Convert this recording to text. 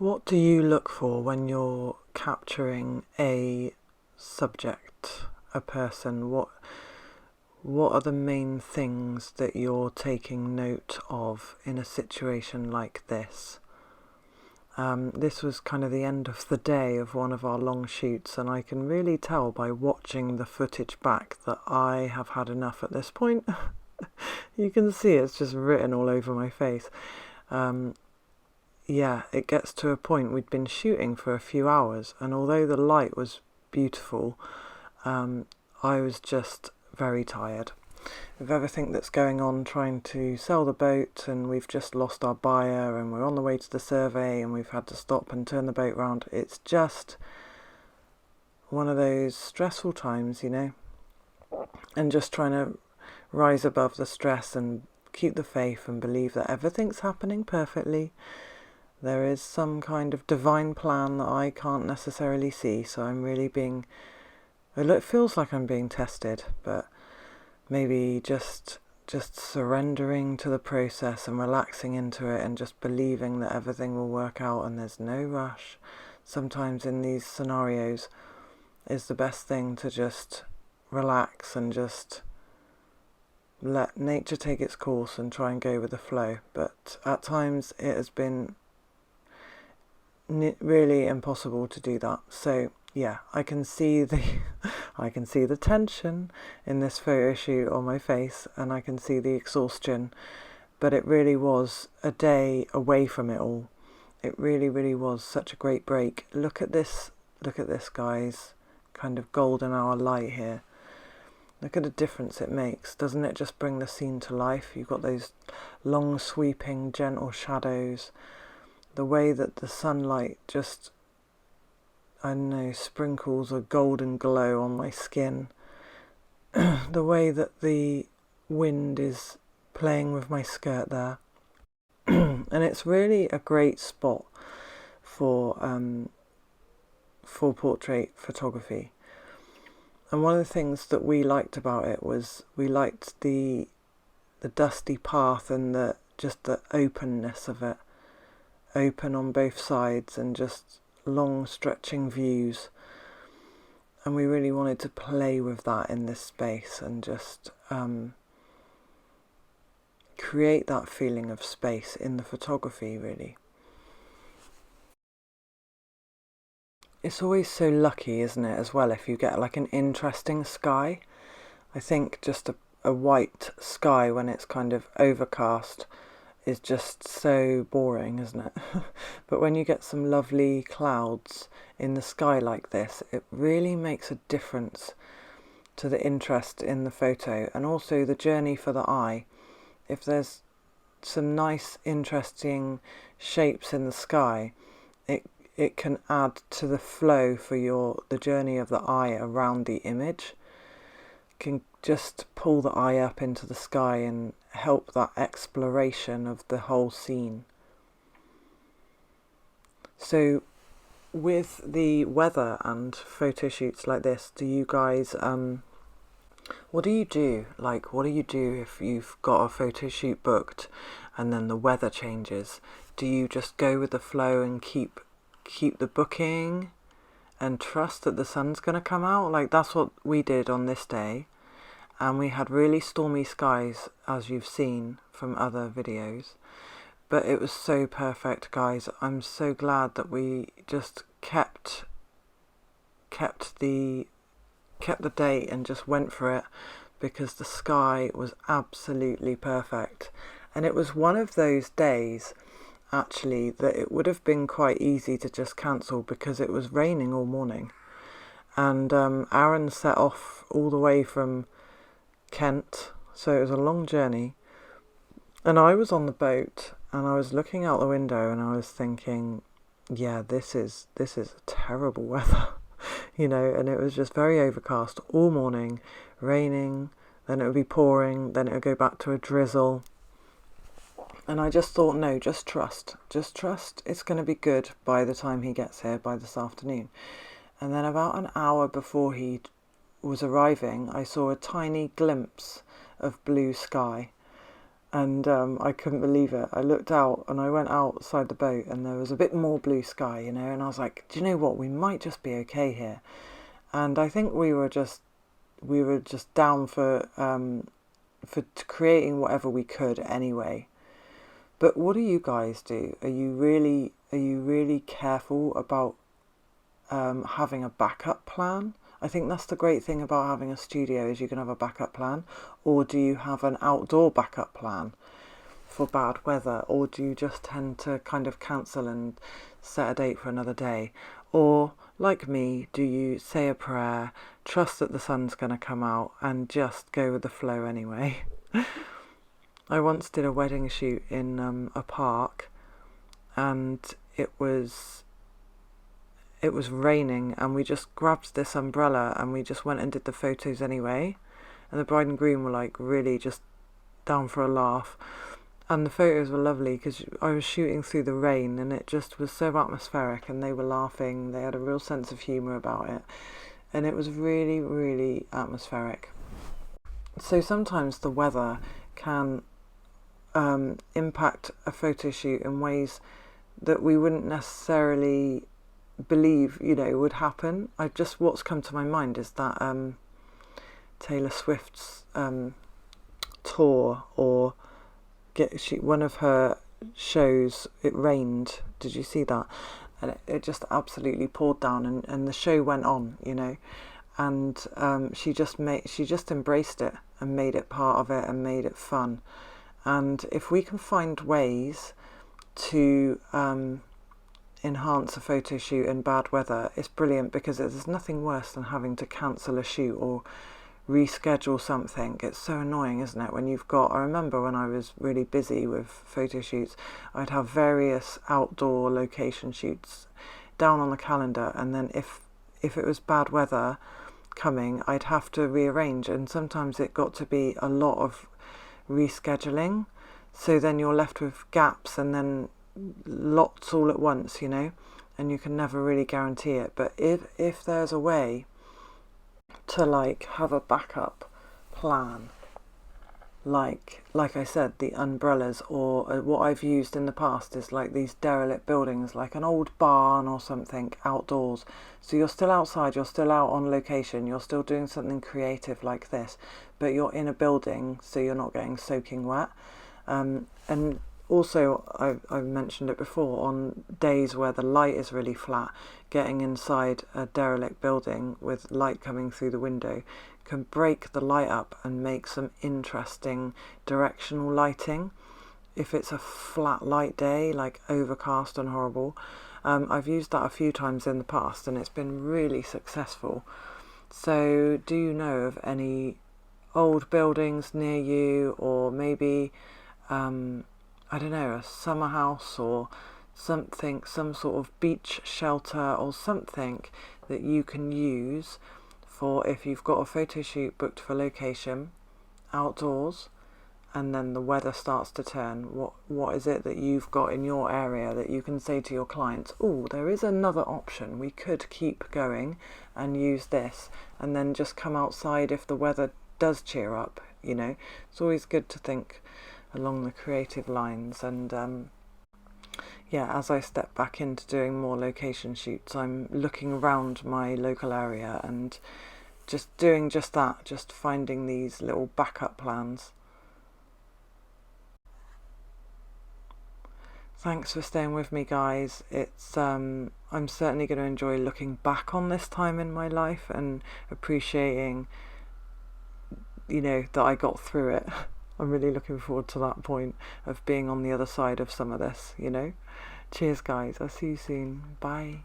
What do you look for when you're capturing a subject, a person? What are the main things that you're taking note of in a situation like this? This was kind of the end of the day of one of our long shoots, and I can really tell by watching the footage back that I have had enough at this point. You can see it's just written all over my face. Yeah, it gets to a point. We'd been shooting for a few hours, and although the light was beautiful, I was just very tired with everything that's going on, trying to sell the boat, and we've just lost our buyer, and we're on the way to the survey, and we've had to stop and turn the boat round. It's just one of those stressful times, and just trying to rise above the stress and keep the faith and believe that everything's happening perfectly. There is some kind of divine plan that I can't necessarily see, so I'm really it feels like I'm being tested, but maybe just surrendering to the process and relaxing into it and just believing that everything will work out and there's no rush. Sometimes in these scenarios is the best thing to just relax and just let nature take its course and try and go with the flow. But at times it has been really impossible to do that. So yeah, I can see the tension in this photo shoot on my face, and I can see the exhaustion, but it really was a day away from it all. It really, really was such a great break. Look at this, guys, kind of golden hour light here. Look at the difference it makes. Doesn't it just bring the scene to life? You've got those long sweeping gentle shadows, the way that the sunlight just, I don't know, sprinkles a golden glow on my skin. The way that the wind is playing with my skirt there. And it's really a great spot for portrait photography. And one of the things that we liked about it was we liked the dusty path and just the openness of it. Open on both sides and just long stretching views, and we really wanted to play with that in this space and just create that feeling of space in the photography, really. It's always so lucky, isn't it, as well, if you get like an interesting sky. I think just a white sky when it's kind of overcast is just so boring, isn't it? But when you get some lovely clouds in the sky like this, it really makes a difference to the interest in the photo and also the journey for the eye. If there's some nice interesting shapes in the sky, it can add to the flow for the journey of the eye around the image. Can just pull the eye up into the sky and help that exploration of the whole scene. So with the weather and photo shoots like this, do you guys what do you do? Like, what do you do if you've got a photo shoot booked and then the weather changes? Do you just go with the flow and keep the booking and trust that the sun's going to come out? Like, that's what we did on this day. And we had really stormy skies, as you've seen from other videos. But it was so perfect, guys. I'm so glad that we just kept the date and just went for it, because the sky was absolutely perfect. And it was one of those days, actually, that it would have been quite easy to just cancel because it was raining all morning. And Aaron set off all the way from Kent, so it was a long journey, and I was on the boat and I was looking out the window and I was thinking, yeah, this is terrible weather. And it was just very overcast all morning, raining, then it would be pouring, then it would go back to a drizzle, and I just thought, no, just trust it's going to be good by the time he gets here, by this afternoon. And then about an hour before he was arriving, I saw a tiny glimpse of blue sky, And I couldn't believe it. I looked out and I went outside the boat and there was a bit more blue sky, you know, and I was like, do you know what? We might just be okay here. And I think we were just down for creating whatever we could anyway. But what do you guys do? Are you really careful about having a backup plan? I think that's the great thing about having a studio, is you can have a backup plan. Or do you have an outdoor backup plan for bad weather? Or do you just tend to kind of cancel and set a date for another day? Or, like me, do you say a prayer, trust that the sun's going to come out, and just go with the flow anyway? I once did a wedding shoot in a park, and it was raining, and we just grabbed this umbrella and we just went and did the photos anyway. And the bride and groom were like really just down for a laugh. And the photos were lovely because I was shooting through the rain and it just was so atmospheric, and they were laughing. They had a real sense of humour about it. And it was really, really atmospheric. So sometimes the weather can impact a photo shoot in ways that we wouldn't necessarily believe, you know, would happen. What's come to my mind is that Taylor Swift's tour, or one of her shows, it rained. Did you see that? And it just absolutely poured down, and the show went on, you know. And she just embraced it and made it part of it and made it fun. And if we can find ways to enhance a photo shoot in bad weather, it's brilliant, because there's nothing worse than having to cancel a shoot or reschedule something. It's so annoying, isn't it, when you've got... I remember when I was really busy with photo shoots, I'd have various outdoor location shoots down on the calendar, and then if it was bad weather coming, I'd have to rearrange, and sometimes it got to be a lot of rescheduling, so then you're left with gaps and then lots all at once, you know, and you can never really guarantee it. But if there's a way to like have a backup plan, like I said, the umbrellas, or what I've used in the past is like these derelict buildings, like an old barn or something outdoors, so you're still outside, you're still out on location, you're still doing something creative like this, but you're in a building, so you're not getting soaking wet. And also, I've mentioned it before, on days where the light is really flat, getting inside a derelict building with light coming through the window can break the light up and make some interesting directional lighting. If it's a flat light day, like overcast and horrible, I've used that a few times in the past and it's been really successful. So do you know of any old buildings near you, or maybe I don't know, a summer house or something, some sort of beach shelter or something that you can use for if you've got a photo shoot booked for location outdoors and then the weather starts to turn? What is it that you've got in your area that you can say to your clients, oh, there is another option, we could keep going and use this, and then just come outside if the weather does cheer up, you know? It's always good to think along the creative lines. And yeah, as I step back into doing more location shoots, I'm looking around my local area and just doing just that, just finding these little backup plans. Thanks for staying with me, guys. It's I'm certainly going to enjoy looking back on this time in my life and appreciating, you know, that I got through it. I'm really looking forward to that point of being on the other side of some of this, you know. Cheers, guys. I'll see you soon. Bye.